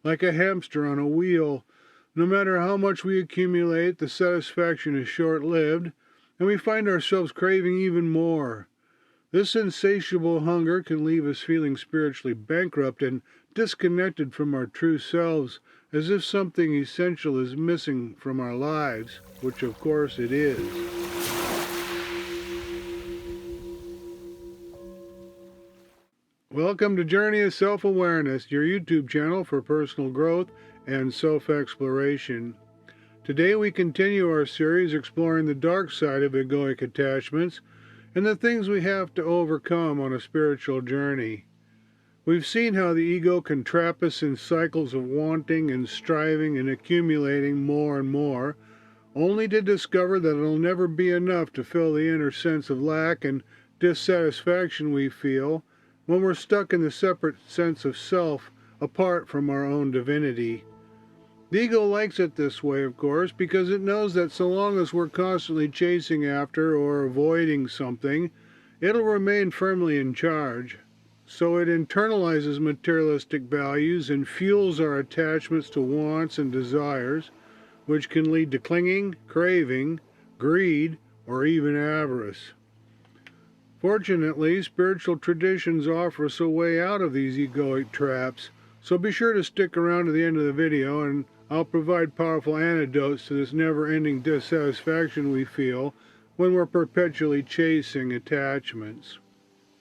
like a hamster on a wheel. No matter how much we accumulate, the satisfaction is short-lived, and we find ourselves craving even more. This insatiable hunger can leave us feeling spiritually bankrupt and disconnected from our true selves, as if something essential is missing from our lives, which of course it is. Welcome to Journey of Self-Awareness, your YouTube channel for personal growth and self-exploration. Today we continue our series exploring the dark side of egoic attachments and the things we have to overcome on a spiritual journey. We've seen how the ego can trap us in cycles of wanting and striving and accumulating more and more, only to discover that it'll never be enough to fill the inner sense of lack and dissatisfaction we feel when we're stuck in the separate sense of self apart from our own divinity. The ego likes it this way, of course, because it knows that so long as we're constantly chasing after or avoiding something, it'll remain firmly in charge. So it internalizes materialistic values and fuels our attachments to wants and desires, which can lead to clinging, craving, greed, or even avarice. Fortunately, spiritual traditions offer us a way out of these egoic traps, so be sure to stick around to the end of the video and I'll provide powerful antidotes to this never-ending dissatisfaction we feel when we're perpetually chasing attachments.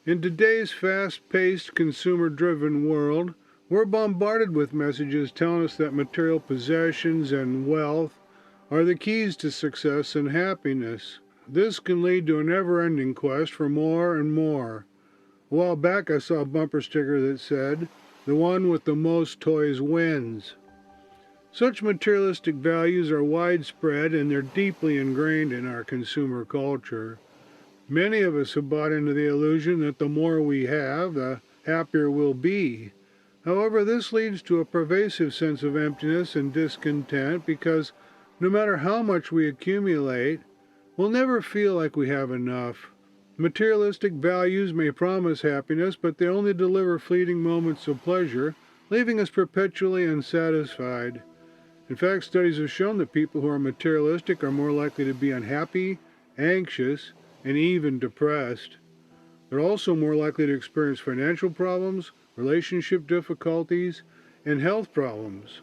In today's fast-paced, consumer-driven world, we're bombarded with messages telling us that material possessions and wealth are the keys to success and happiness. This can lead to a never-ending quest for more and more. A while back I saw a bumper sticker that said, "The one with the most toys wins." Such materialistic values are widespread and they're deeply ingrained in our consumer culture. Many of us have bought into the illusion that the more we have, the happier we'll be. However, this leads to a pervasive sense of emptiness and discontent because no matter how much we accumulate, we'll never feel like we have enough. Materialistic values may promise happiness, but they only deliver fleeting moments of pleasure, leaving us perpetually unsatisfied. In fact, studies have shown that people who are materialistic are more likely to be unhappy, anxious, and even depressed. They're also more likely to experience financial problems, relationship difficulties, and health problems.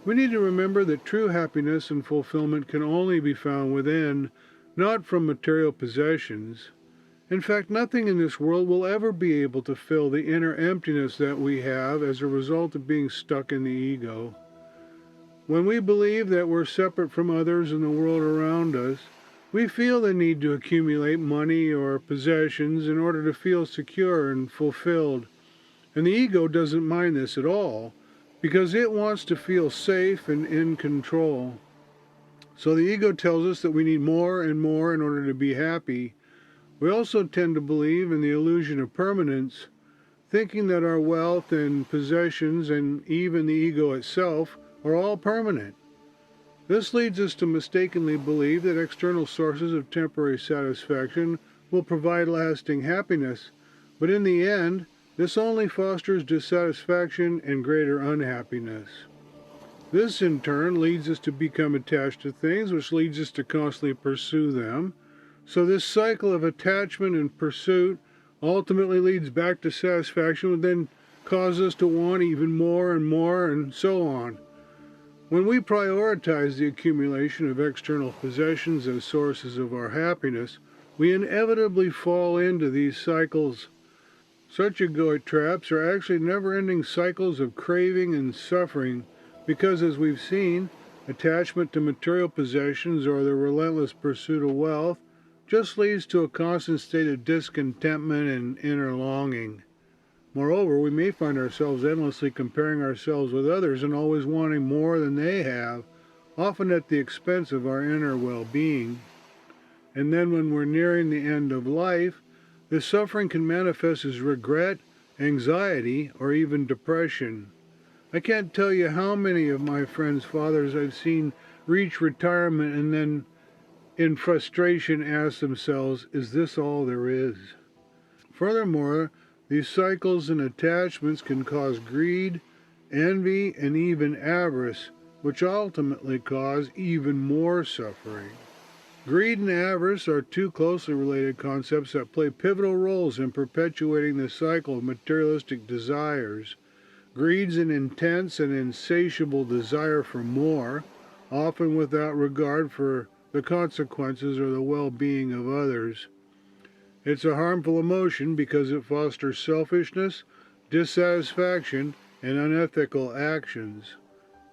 We need to remember that true happiness and fulfillment can only be found within, not from material possessions. In fact, nothing in this world will ever be able to fill the inner emptiness that we have as a result of being stuck in the ego. When we believe that we're separate from others in the world around us, we feel the need to accumulate money or possessions in order to feel secure and fulfilled. And the ego doesn't mind this at all, because it wants to feel safe and in control. So the ego tells us that we need more and more in order to be happy. We also tend to believe in the illusion of permanence, thinking that our wealth and possessions and even the ego itself are all permanent. This leads us to mistakenly believe that external sources of temporary satisfaction will provide lasting happiness, but in the end, this only fosters dissatisfaction and greater unhappiness. This in turn leads us to become attached to things, which leads us to constantly pursue them. So this cycle of attachment and pursuit ultimately leads back to satisfaction, which then causes us to want even more and so on. When we prioritize the accumulation of external possessions as sources of our happiness, we inevitably fall into these cycles. Such egoic traps are actually never-ending cycles of craving and suffering because, as we've seen, attachment to material possessions or the relentless pursuit of wealth just leads to a constant state of discontentment and inner longing. Moreover, we may find ourselves endlessly comparing ourselves with others and always wanting more than they have, often at the expense of our inner well-being. And then when we're nearing the end of life, this suffering can manifest as regret, anxiety, or even depression. I can't tell you how many of my friends' fathers I've seen reach retirement and then, in frustration, ask themselves, is this all there is? Furthermore, these cycles and attachments can cause greed, envy, and even avarice, which ultimately cause even more suffering. Greed and avarice are two closely related concepts that play pivotal roles in perpetuating the cycle of materialistic desires. Greed's an intense and insatiable desire for more, often without regard for the consequences or the well-being of others. It's a harmful emotion because it fosters selfishness, dissatisfaction, and unethical actions.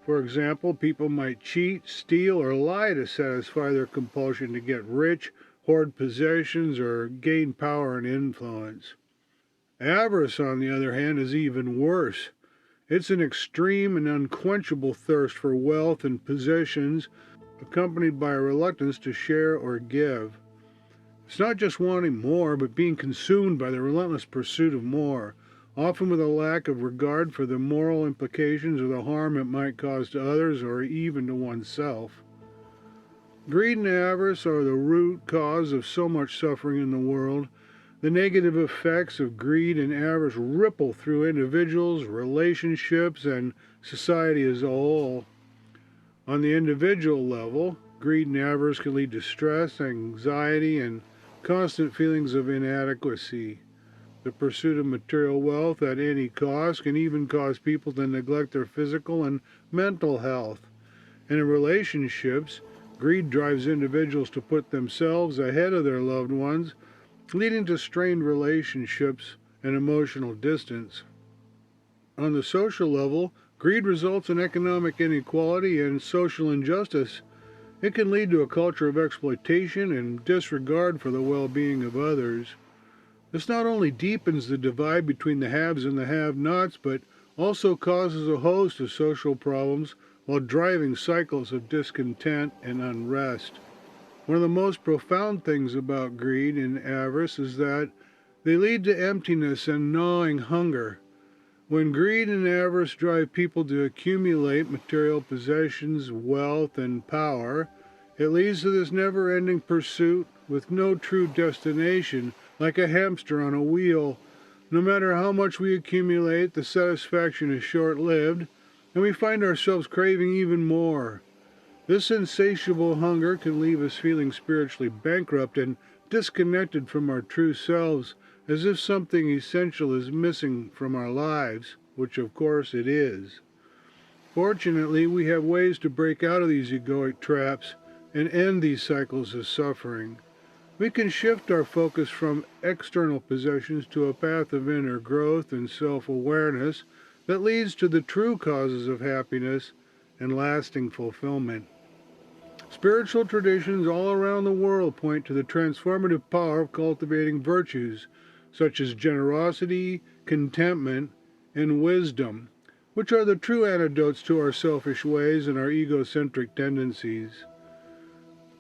For example, people might cheat, steal, or lie to satisfy their compulsion to get rich, hoard possessions, or gain power and influence. Avarice, on the other hand, is even worse. It's an extreme and unquenchable thirst for wealth and possessions, accompanied by a reluctance to share or give. It's not just wanting more, but being consumed by the relentless pursuit of more, often with a lack of regard for the moral implications or the harm it might cause to others or even to oneself. Greed and avarice are the root cause of so much suffering in the world. The negative effects of greed and avarice ripple through individuals, relationships, and society as a whole. On the individual level, greed and avarice can lead to stress, anxiety, and constant feelings of inadequacy. The pursuit of material wealth at any cost can even cause people to neglect their physical and mental health. And in relationships, greed drives individuals to put themselves ahead of their loved ones, leading to strained relationships and emotional distance. On the social level, greed results in economic inequality and social injustice. It can lead to a culture of exploitation and disregard for the well-being of others. This not only deepens the divide between the haves and the have-nots, but also causes a host of social problems while driving cycles of discontent and unrest. One of the most profound things about greed and avarice is that they lead to emptiness and gnawing hunger. When greed and avarice drive people to accumulate material possessions, wealth, and power, it leads to this never-ending pursuit with no true destination, like a hamster on a wheel. No matter how much we accumulate, the satisfaction is short-lived, and we find ourselves craving even more. This insatiable hunger can leave us feeling spiritually bankrupt and disconnected from our true selves, as if something essential is missing from our lives, which of course it is. Fortunately, we have ways to break out of these egoic traps and end these cycles of suffering. We can shift our focus from external possessions to a path of inner growth and self-awareness that leads to the true causes of happiness and lasting fulfillment. Spiritual traditions all around the world point to the transformative power of cultivating virtues such as generosity, contentment, and wisdom, which are the true antidotes to our selfish ways and our egocentric tendencies.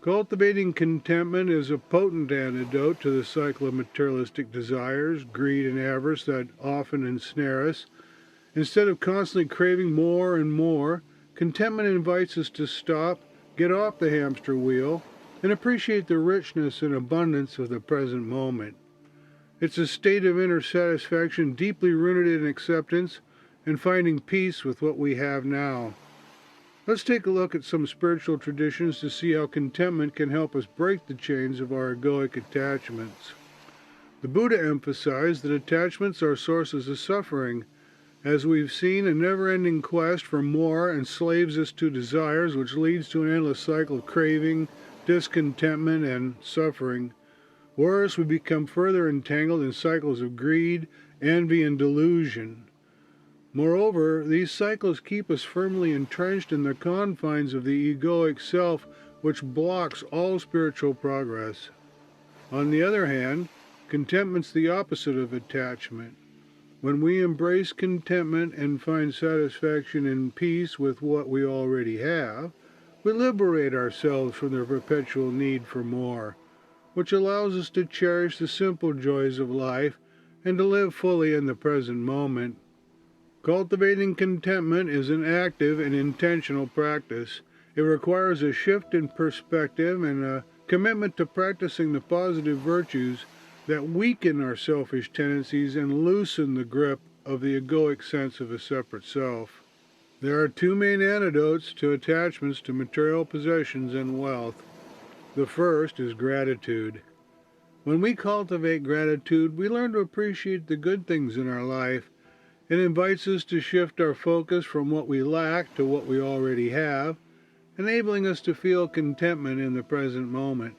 Cultivating contentment is a potent antidote to the cycle of materialistic desires, greed, and avarice that often ensnare us. Instead of constantly craving more and more, contentment invites us to stop, get off the hamster wheel, and appreciate the richness and abundance of the present moment. It's a state of inner satisfaction deeply rooted in acceptance and finding peace with what we have now. Let's take a look at some spiritual traditions to see how contentment can help us break the chains of our egoic attachments. The Buddha emphasized that attachments are sources of suffering. As we've seen, a never-ending quest for more enslaves us to desires, which leads to an endless cycle of craving, discontentment, and suffering. Worse, we become further entangled in cycles of greed, envy, and delusion. Moreover, these cycles keep us firmly entrenched in the confines of the egoic self, which blocks all spiritual progress. On the other hand, contentment's the opposite of attachment. When we embrace contentment and find satisfaction and peace with what we already have, we liberate ourselves from the perpetual need for more, which allows us to cherish the simple joys of life and to live fully in the present moment. Cultivating contentment is an active and intentional practice. It requires a shift in perspective and a commitment to practicing the positive virtues that weaken our selfish tendencies and loosen the grip of the egoic sense of a separate self. There are two main antidotes to attachments to material possessions and wealth. The first is gratitude. When we cultivate gratitude, we learn to appreciate the good things in our life. It invites us to shift our focus from what we lack to what we already have, enabling us to feel contentment in the present moment.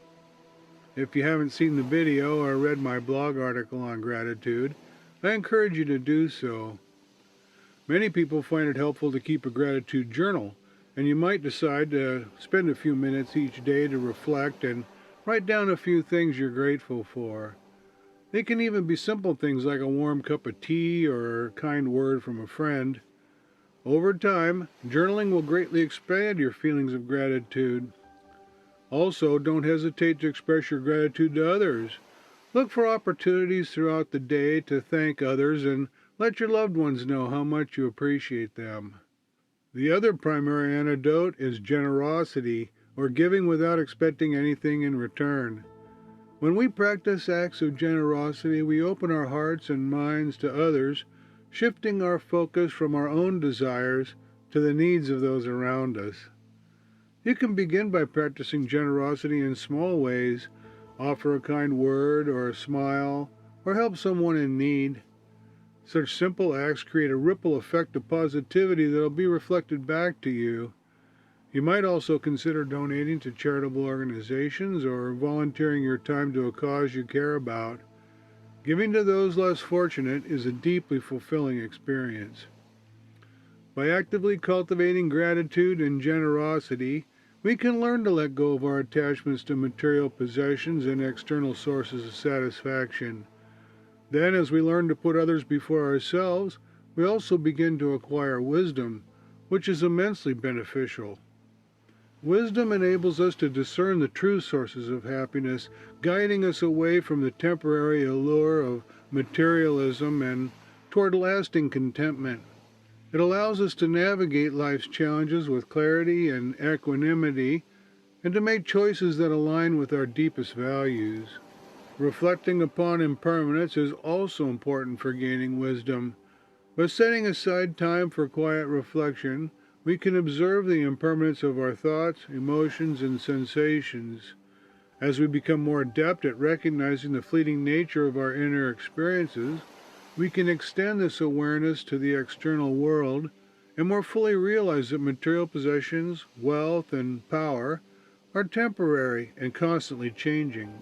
If you haven't seen the video or read my blog article on gratitude, I encourage you to do so. Many people find it helpful to keep a gratitude journal, and you might decide to spend a few minutes each day to reflect and write down a few things you're grateful for. They can even be simple things like a warm cup of tea or a kind word from a friend. Over time, journaling will greatly expand your feelings of gratitude. Also, don't hesitate to express your gratitude to others. Look for opportunities throughout the day to thank others and let your loved ones know how much you appreciate them. The other primary antidote is generosity, or giving without expecting anything in return. When we practice acts of generosity, we open our hearts and minds to others, shifting our focus from our own desires to the needs of those around us. You can begin by practicing generosity in small ways. Offer a kind word or a smile, or help someone in need. Such simple acts create a ripple effect of positivity that will be reflected back to you. You might also consider donating to charitable organizations or volunteering your time to a cause you care about. Giving to those less fortunate is a deeply fulfilling experience. By actively cultivating gratitude and generosity, we can learn to let go of our attachments to material possessions and external sources of satisfaction. Then, as we learn to put others before ourselves, we also begin to acquire wisdom, which is immensely beneficial. Wisdom enables us to discern the true sources of happiness, guiding us away from the temporary allure of materialism and toward lasting contentment. It allows us to navigate life's challenges with clarity and equanimity, and to make choices that align with our deepest values. Reflecting upon impermanence is also important for gaining wisdom. By setting aside time for quiet reflection, we can observe the impermanence of our thoughts, emotions, and sensations. As we become more adept at recognizing the fleeting nature of our inner experiences, we can extend this awareness to the external world and more fully realize that material possessions, wealth, and power are temporary and constantly changing.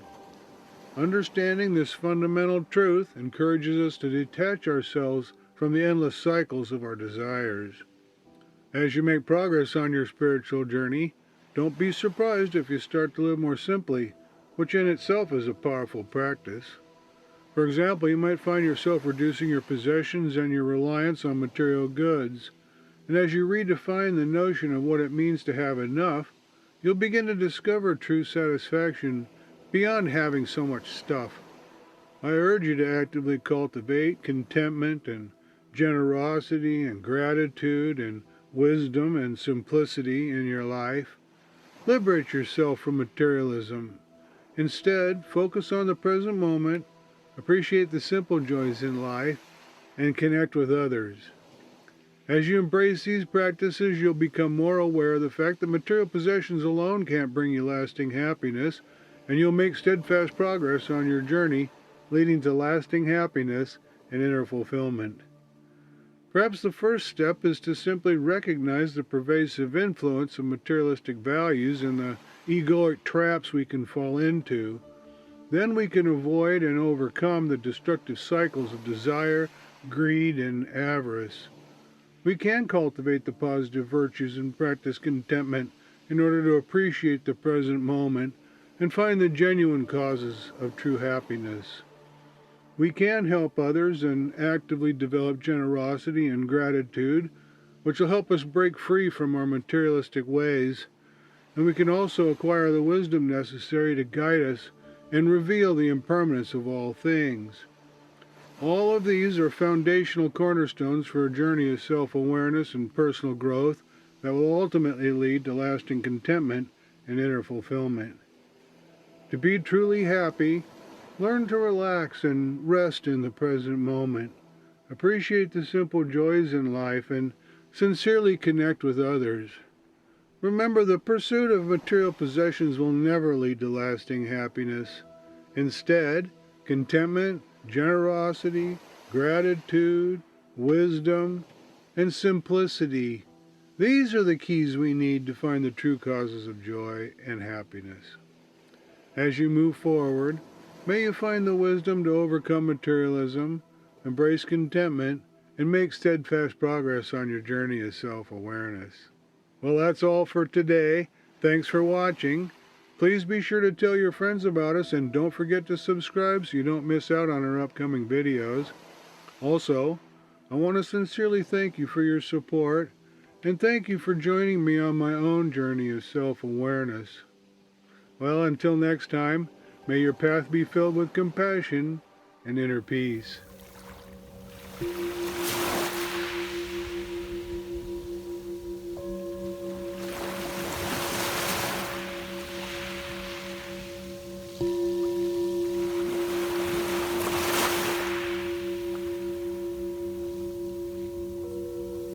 Understanding this fundamental truth encourages us to detach ourselves from the endless cycles of our desires. As you make progress on your spiritual journey, don't be surprised if you start to live more simply, which in itself is a powerful practice. For example, you might find yourself reducing your possessions and your reliance on material goods. And as you redefine the notion of what it means to have enough, you'll begin to discover true satisfaction beyond having so much stuff. I urge you to actively cultivate contentment and generosity and gratitude and wisdom and simplicity in your life. Liberate yourself from materialism. Instead, focus on the present moment, appreciate the simple joys in life, and connect with others. As you embrace these practices, you'll become more aware of the fact that material possessions alone can't bring you lasting happiness, and you'll make steadfast progress on your journey, leading to lasting happiness and inner fulfillment. Perhaps the first step is to simply recognize the pervasive influence of materialistic values and the egoic traps we can fall into. Then we can avoid and overcome the destructive cycles of desire, greed, and avarice. We can cultivate the positive virtues and practice contentment in order to appreciate the present moment and find the genuine causes of true happiness. We can help others and actively develop generosity and gratitude, which will help us break free from our materialistic ways. And we can also acquire the wisdom necessary to guide us and reveal the impermanence of all things. All of these are foundational cornerstones for a journey of self-awareness and personal growth that will ultimately lead to lasting contentment and inner fulfillment. To be truly happy, learn to relax and rest in the present moment. Appreciate the simple joys in life and Sincerely connect with others. Remember, the pursuit of material possessions will never lead to lasting happiness. Instead, contentment, generosity, gratitude, wisdom, and simplicity. These are the keys we need to find the true causes of joy and happiness. As you move forward, may you find the wisdom to overcome materialism, embrace contentment, and make steadfast progress on your journey of self-awareness. Well, that's all for today. Thanks for watching. Please be sure to tell your friends about us, and don't forget to subscribe so you don't miss out on our upcoming videos. Also, I want to sincerely thank you for your support, and thank you for joining me on my own journey of self-awareness. Well, until next time, may your path be filled with compassion and inner peace.